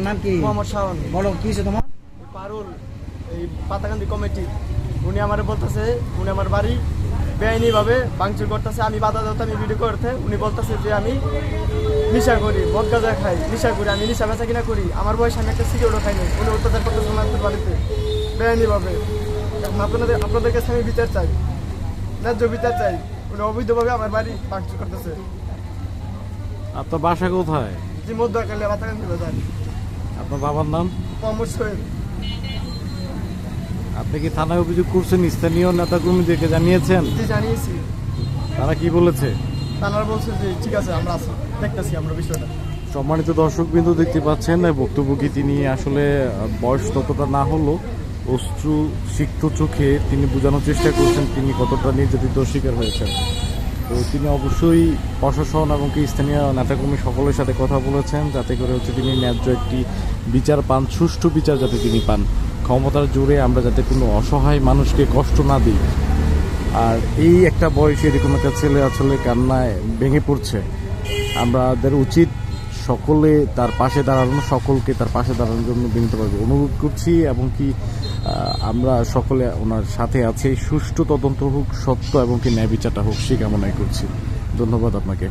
নাম কি? মোহাম্মদ শাওন। বলো কি হয়েছে তোমার? পারুল এই পাতাকান্দি কমিটি উনি আমার বলতেছে উনি আমার বাড়ি বেআইনি ভাবে ভাঙচুর করতেছে। আমি বাধা দিতে আমি ভিডিও করতে উনি বলতেছে যে আমি নেশা করি, মদ গাঁজা খাই, নেশা করি, আমি নেশা বেচা কিনা করি। আমার বয়স আমি একটা সিগারেটও খাইনি। উনি অত্যাচার করতেছে আমাদের বাড়িতে বেআইনি ভাবে। এখন আপনাদের কাছে আমি বিচার চাই, ন্যায্য বিচার চাই। উনি অবৈধভাবে আমার বাড়ি ভাঙচুর করতেছে। আপনার বাসা কোথায়? যে মধ্যকালে পাতাকান্দি বাজার। আপনার বাবার নাম? মোহাম্মদ সোহেল। আপনি কি থানায় অভিযোগ করছেন? স্থানীয় নেতাকর্মীদেরকে জানিয়েছেন? জি জানিয়েছি। তারা কি বলেছে? তারা বলছে যে ঠিক আছে আমরা আছি, দেখতেছি আমরা বিষয়টা। সম্মানিত দর্শকবৃন্দ, দেখতে পাচ্ছেন বক্তব্যকে তিনি আসলে বয়স ততটা না হলো অশ্রু সিক্ত চোখে তিনি বোঝানোর চেষ্টা করছেন তিনি কতটা নির্যাতিত শিকার হয়েছেন। তো তিনি অবশ্যই প্রশাসন এবং কি স্থানীয় নেতাকর্মী সকলের সাথে কথা বলেছেন যাতে করে তিনি ন্যায্য একটি বিচার পান, সুষ্ঠু বিচার যাতে তিনি পান। ক্ষমতার জোরে আমরা যাতে কোনো অসহায় মানুষকে কষ্ট না দিই। আর এই একটা বয়সে এরকম একটা ছেলে আসলে কান্নায় ভেঙে পড়ছে। আমাদের উচিত সকলে তার পাশে দাঁড়ানো, সকলকে তার পাশে দাঁড়ানোর জন্য বিনীতভাবে অনুরোধ করছি এবং কি আমরা সকলে ওনার সাথে আছি। সুষ্ঠু তদন্ত হোক, সত্য এবং কি ন্যায় বিচারটা হোক, সে কামনাই করছি। ধন্যবাদ আপনাকে।